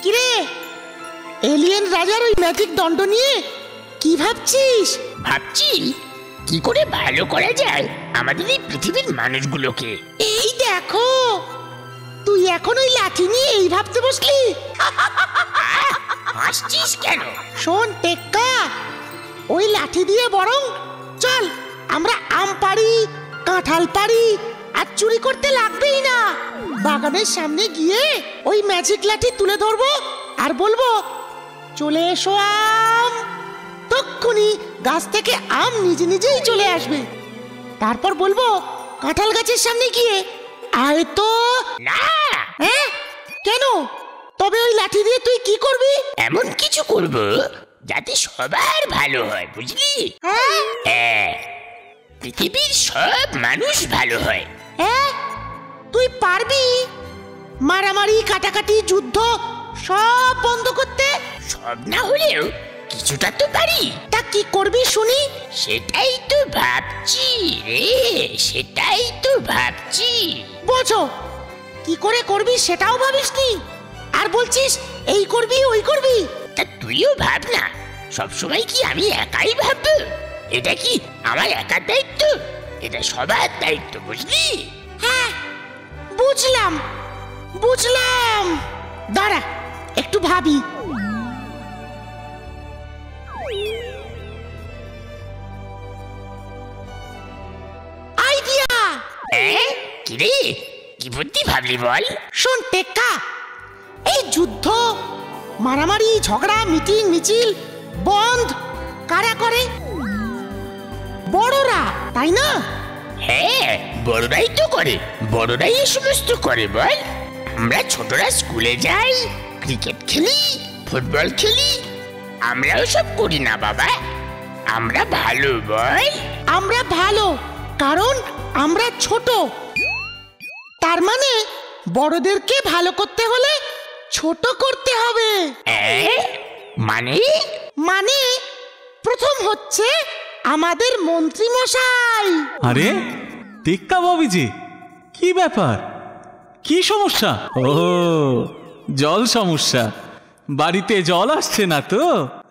কিরে, এলিয়েন রাজার ওই ম্যাজিক দণ্ড নিয়ে কি ভাবছিস? ভাবছি কি করে ভালো করা যায় আমাদের এই পৃথিবীর মানুষগুলোকে। এই দেখো, তুই এখন ওই লাঠি নিয়ে এই ভাবতে বসলি? হাসছিস কেন? শোন টেক্কা, ওই লাঠি দিয়ে বরং চল আমরা আম পাড়ি, কাঁঠাল পাড়ি, আর চুরি করতে লাগবেই না। বাগানের সামনে গিয়ে ওই ম্যাজিক লাঠি তুলে ধরবো আর বলবো, চলে এসো আম। তক্ষুনি গাছ থেকে আম নিজে নিজেই চলে আসবে। তারপর বলবো কাঁঠাল গাছের সামনে গিয়ে, আয় তো। না। হ্যাঁ, কেন? তবে ওই লাঠি দিয়ে তুই কি করবি? এমন কিছু করব যাতে সবার ভালো হয়, বুঝলি? হ্যাঁ, পৃথিবীর সব মানুষ ভালো হয়। হ্যাঁ, তুই পারবি মারামারি, কাটাকাটি, যুদ্ধ সব বন্ধ করতে? সব না হলেও কিছুটা তো পারি। তা কি করবি শুনি? সেটাই তো ভাবছি রে, সেটাই তো ভাবছি। বোঝো, কি করে করবি সেটাও ভাবিসনি, আর বলছিস এই করবি ওই করবি। তা তুইও ভাব না, সবসময় কি আমি একাই ভাববো? এটা কি আমার একার দায়িত্ব? এটা সবার দায়িত্ব, বুঝলি? হ্যাঁ, বুঝলাম বুঝলাম। দাঁড়া একটু ভাবি। আইডিয়া! কিরে, কি বুদ্ধি ভাবলি বল? শোন টেক্কা, এই যুদ্ধ, মারামারি, ঝগড়া, মিটিং মিছিল বন্ধ কারা করে? বড়রা, তাই না? হ্যাঁ, বড়রাই তো করে, বড়রাই এই সমস্ত করে বল। আমরা ছোটরা স্কুলে যাই, ক্রিকেট খেলি, ফুটবল খেলি, আমরাও সব করি না বাবা? আমরা ভালো বল। আমরা ভালো কারণ আমরা ছোট। তার মানে বড়দেরকে ভালো করতে হলে ছোট করতে হবে। মানে? মানে প্রথম হচ্ছে আমাদের মন্ত্রী মশাই। আরে টেক্কা বাবিজি, কি ব্যাপার? কি সমস্যা? ও, জল সমস্যা। বাড়িতে জল আসছে না তো?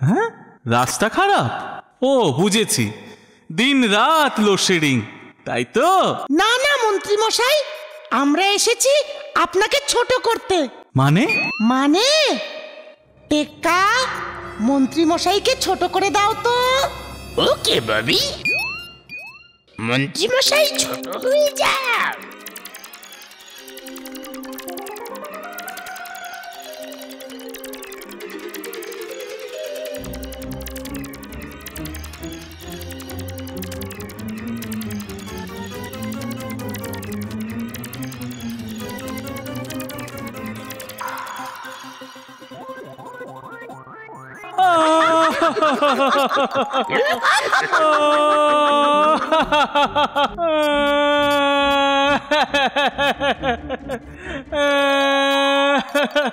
হ্যাঁ, রাস্তা খারাপ। ও বুঝেছি, দিন রাত লোডশেডিং, তাই তো? না না মন্ত্রী মশাই, আমরা এসেছি আপনাকে ছোট করতে। মানে? মানে টেক্কা, মন্ত্রী মশাইকে ছোট করে দাও তো। ওকে ববি, মন্ত্রী মশাই ছোট হয়ে যাও।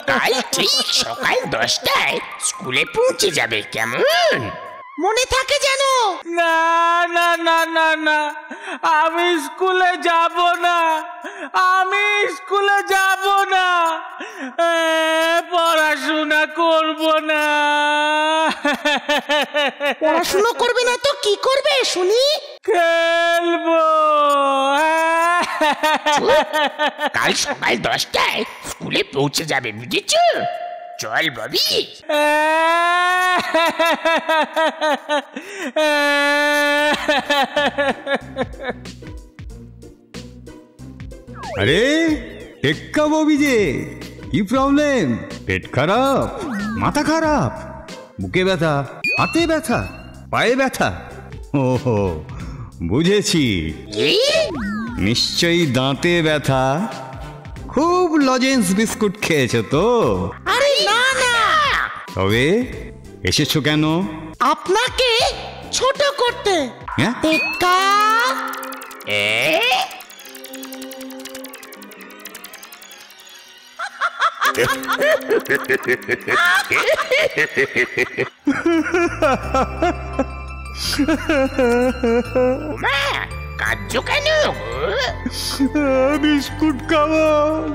কাল ঠিক সকাল 10টায় স্কুলে পৌঁছে যাবে, কেমন? মনে থাকে যেন। না না না না না, আমি স্কুলে যাব না, আমি স্কুলে যাব না, পড়াশোনা করব না। পড়াশুনো করবে না তো কি করবে শুনি? খেলবো। কাল সকাল 10টায় স্কুলে পৌঁছে যাবে, বুঝেছ? চল ববি। আরে টেক্কা ববি যে, কি প্রবলেম? পেট খারাপ, মাথা খারাপ, বুকে ব্যথা, হাতে ব্যথা, পায়ে ব্যথা? ওহো, বুঝেছি, নিশ্চয়ই দাঁতে ব্যথা। খুব লজেন্স বিস্কুট খেয়েছো তো? আরে না না, তবে এসেছো কেন? আপনাকে ছোট করতে। হ্যাঁ? টেক্কা, মা, কাঁদছো কেন গো? বিস্কুট খাবো,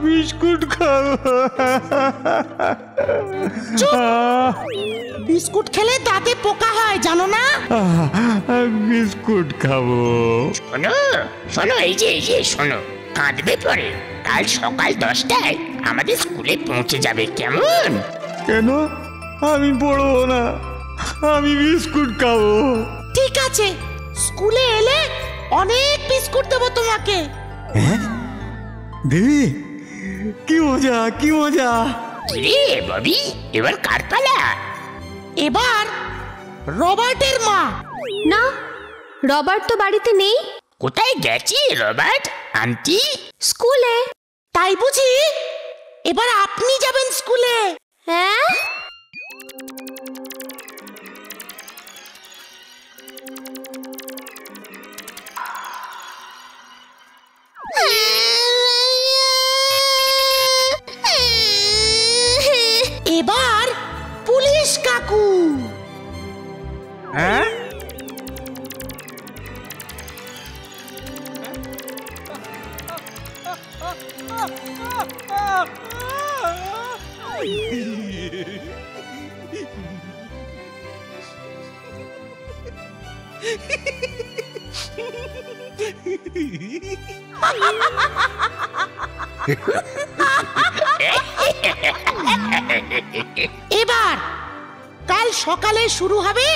বিস্কুট খাবো। বিস্কুট খেলে দাঁতে পোকা হয় জানো না? বিস্কুট খাবো। শোনো শোনো, এই যে শোনো, কাঁদবে পরে। কাল সকাল 10টায় আমাদের স্কুলে পৌঁছে যাবে, কেমন? কেন? আমি পড়বো না, আমি বিস্কুট খাবো। ঠিক আছে, স্কুলে এলে অনেক বিস্কুট দেবো তোমাকে। দেবী, কি মজা, কি মজা। কিরে ববি, এবার কার পালা? এবার রবার্টের মা। না, রবার্ট তো বাড়িতে নেই। কোথায় গেছে রবার্ট আন্টি? স্কুলে। তাই বুঝি? এবার আপনি যাবেন স্কুলে। হ্যাঁ, এবার পুলিশ কাকু। হ্যাঁ, এবার কাল সকালে শুরু হবে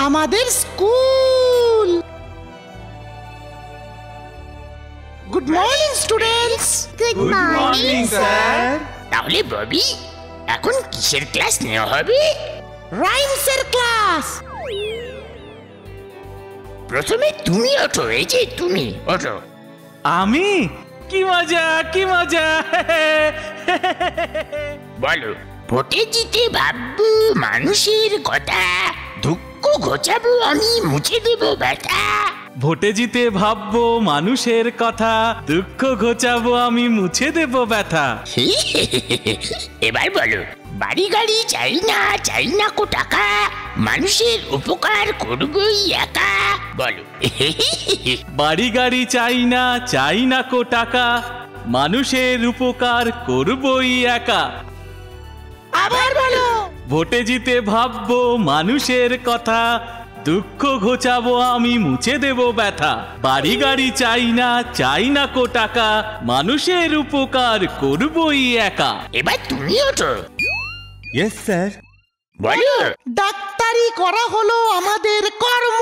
আমাদের school. Good morning students. Good morning sir. তাহলে ববি, এখন কিসের ক্লাস নেওয়া হবে? রাইমসের ক্লাস। প্রথমে তুমি ওঠো, এই যে তুমি ওঠো। আমি? কি মজা, কি মজা। বলো, ভোটে জিতে ভাববো মানুষের কথা, দুঃখ ঘোচাবো আমি মুছে দেব ব্যথা। ভোটে জিতে ভাববো মানুষের কথা, দুঃখ ঘোচাবো আমি মুছে দেব ব্যথা। এবার বলো, বাড়ি গাড়ি চাই না কো টাকা, মানুষের উপকার করবই একা। বলো। বাড়ি গাড়ি চাই না কো টাকা, মানুষের উপকার করবই একা। আবার বলো। ভোটে জিতে ভাববো মানুষের কথা, দুঃখ ঘোচাবো আমি মুছে দেব ব্যথা। বাড়ি গাড়ি চাই না কো টাকা, মানুষের উপকার করবই একা। এবার তুমি ওঠো। Yes sir. বলো। ডাক্তারি করা হলো আমাদের কর্ম,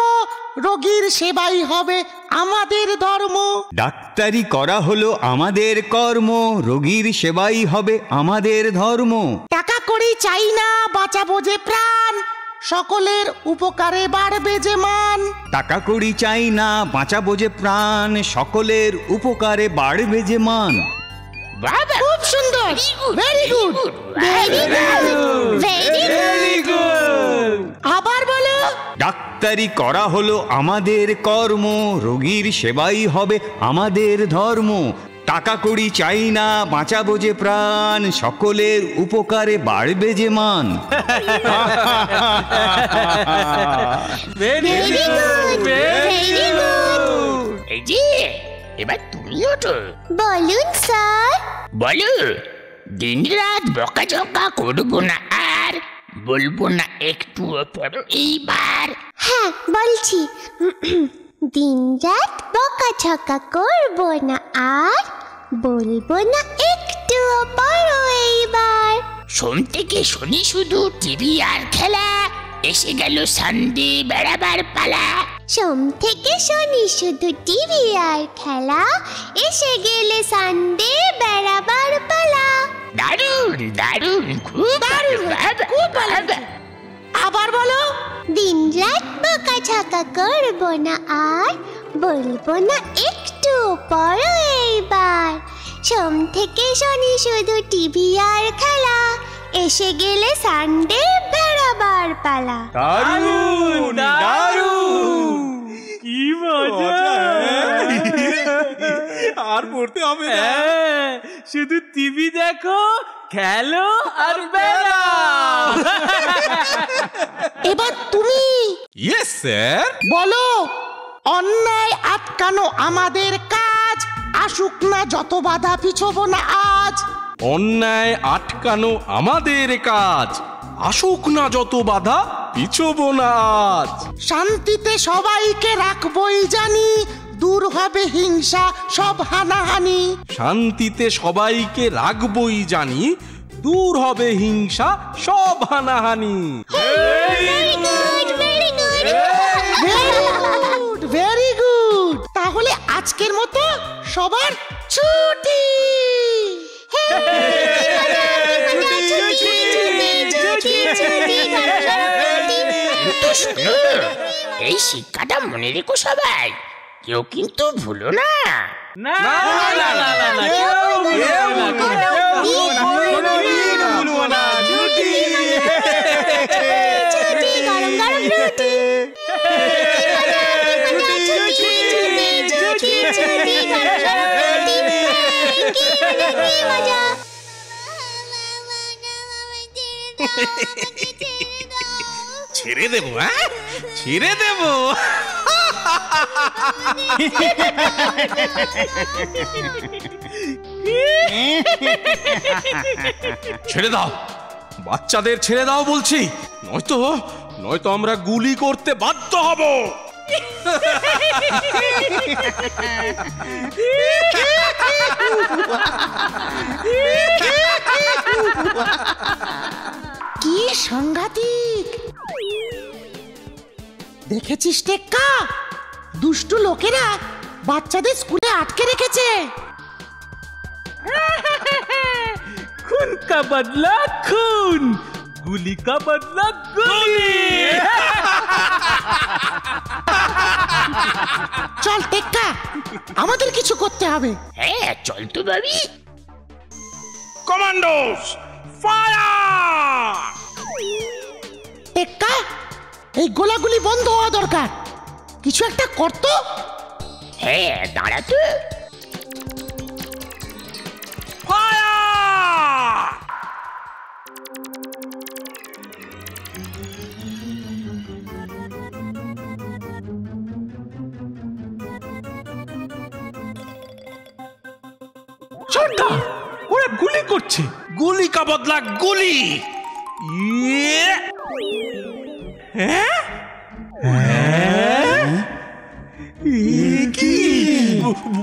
রোগীর সেবাই হবে আমাদের ধর্ম। ডাক্তারি করা হলো আমাদের কর্ম, রোগীর সেবাই হবে আমাদের ধর্ম। টাকা কড়ি চাই না, বাঁচাবো যে প্রাণ, সকলের উপকারে বাড়বে যে মান। টাকা কড়ি চাই না, বাঁচাবো যে প্রাণ, সকলের উপকারে বাড়বে যে মান। বাবা, খুব সুন্দর, ভেরি গুড। Very good. আবার বলো। ডাক্তারি করা হলো আমাদের কর্ম, রোগীর সেবাই হবে আমাদের ধর্ম। টাকা কড়ি চাই না, বাঁচাবো যে প্রাণ, সকলের উপকারে বাড়বে যে মান। Very good, very good. এই যে এবার তুমি ওঠো। বলুন স্যার। বলো, দিন রাত বকাঝকা করবো না আর, বলবো না একটুও পড়ো এইবার। হ্যাঁ, বলছি। দিন রাত বকাঝকা করবো না আর, বলবো না একটুও পড়ো এইবার। সোম থেকে শনি শুধু টিভি আর খেলা, এসে গেল সানডে বেড়াবার পালা। সোম থেকে শনি শুধু টিভি আর খেলা, এসে গেলে সানডে বেড়াবার পালা। দারুণ দারুণ, খুব দারুণ, খুব ভালো। আবার বলো। দিন রাত বকাঝকা করবো না আর, বলবো না একটু পড়ো এইবার। সোম থেকে শনি শুধু টিভি আর খেলা, এসে গেলে সানডে বেড়াবার পালা। দারুণ, দারুণ, কি মজা। আর পড়তে হবে না। শুধু টিভি দেখো, খেলো আর বেড়াও। এবার তুমি। Yes sir. বলো, অন্যায় আটকানো আমাদের কাজ, আসুক না যত বাধা পিছবো না আজ। অন্যায় আটকানো আমাদের কাজ, আসুক না যত বাধা পিছবো না আজ। শান্তিতে সবাইকে রাখবই জানি, দূর হবে হিংসা সব হানাহানি। শান্তিতে সবাইকে রাখবই জানি, দূর হবে হিংসা সব হানাহানি। Very good. তাহলে আজকের মতো সবার ছুটি। এই শিক্ষাটা মনে রেখো সবাই, কেউ কিন্তু ভুলো না। ছেড়ে দেবো, হ্যাঁ ছেড়ে দেবো। ছেড়ে দাও, বাচ্চাদের ছেড়ে দাও বলছি, নয়তো আমরা গুলি করতে বাধ্য হব। কি সাংঘাতিক! দেখেছিস টেক্কা, দুষ্টু লোকেরা বাচ্চাদের স্কুলে আটকে রেখেছে। खून का बदला खून, गुली का बदला गुली। চল টেক্কা, আমাদের কিছু করতে হবে। হ্যাঁ চল তো ভাবি। Commandos fire! টেক্কা, এই গোলাগুলি বন্ধ হওয়া দরকার, কিছু একটা করতো। হ্যাঁ দাঁড়া তো। ফায়ার! সর্দার, ওরা গুলি করছে। গুলি কা বদলা গুলি। ইয়ে! হ্যাঁ? কি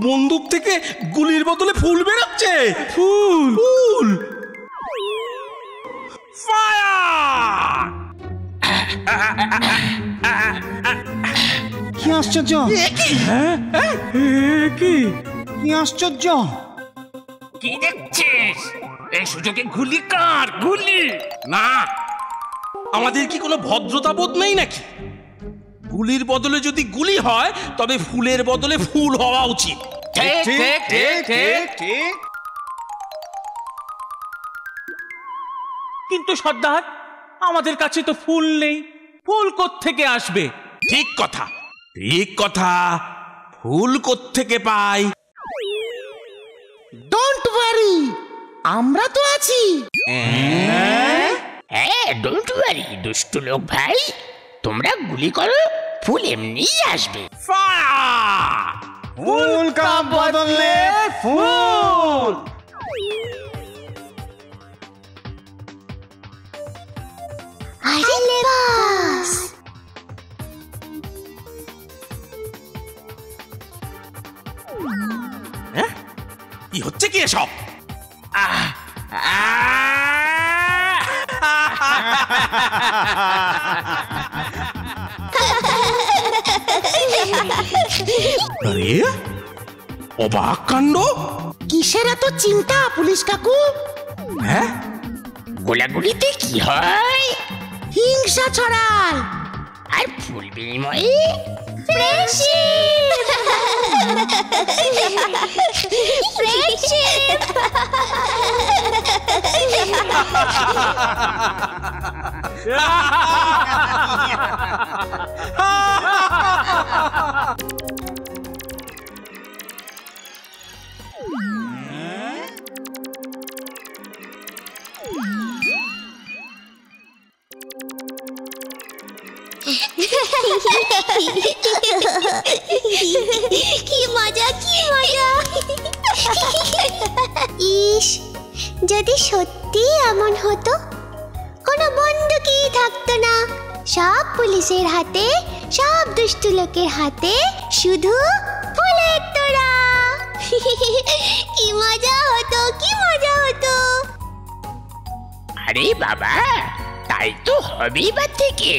বন্দুক থেকে গুলির বদলে ফুল বেরোচ্ছে? ফুল ফায়ার! কি আশ্চর্য, কি আশ্চর্য! কি দেখছিস? এই সুযোগে গুলি কর, গুলি। না, আমাদের কি কোনো ভদ্রতা বোধ নেই নাকি? গুলির বদলে যদি গুলি হয় তবে ফুলের বদলে ফুল হওয়া উচিত। ঠিক। কিন্তু সর্দার, আমাদের কাছে তো ফুল নেই, ফুল কোত্থেকে আসবে? ঠিক কথা, ফুল কোত্থেকে পাই? ডোন্ট ওয়ারি, আমরা তো আছি। হ্যাঁ ডোন্ট ওয়ারি দুষ্টু লোক ভাই, তোমরা গুলি করো, ফুল এমনিই আসবে। ফায়ার! ফুল কা বদলে ফুল। আরে বাস! কি হচ্ছে কি এসব? আরে অবাক কাণ্ড! কিসের এত চিন্তা পুলিশ কাকু? হ্যাঁ, গোলাগুলিতে কি হয়? হিংসা ছড়ায়। আর ফুল বিনিময়ে ফ্রেন্ডশিপ! ফ্রেন্ডশিপ! কি মজা কি মজা। ইস, যদি সত্যি এমন হতো, কোনো বন্দুকই থাকতো না, সব পুলিশের হাতে, সব দুষ্টু লোকের হাতে শুধু ফুলের তোড়া। কি মজা হতো, কি মজা হতো। আরে বাবা, তাই তো হবেই বা থেকে।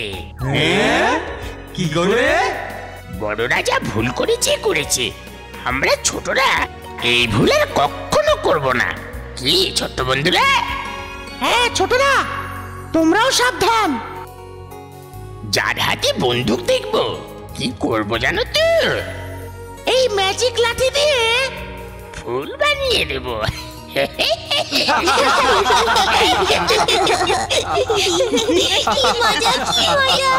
কি করে? বড়রা যা ভুল করেছে, আমরা ছোটরা এই ভুল আর কখনো করব না। কি ছোট্ট বন্ধুরা? হ্যাঁ ছোটরা, তোমরাও সাবধান। যার হাতে বন্দুক দেখবো কি করবো জানো তো? এই ম্যাজিক লাঠি দিয়ে ফুল বানিয়ে দেবো। কি মজা কি মজা।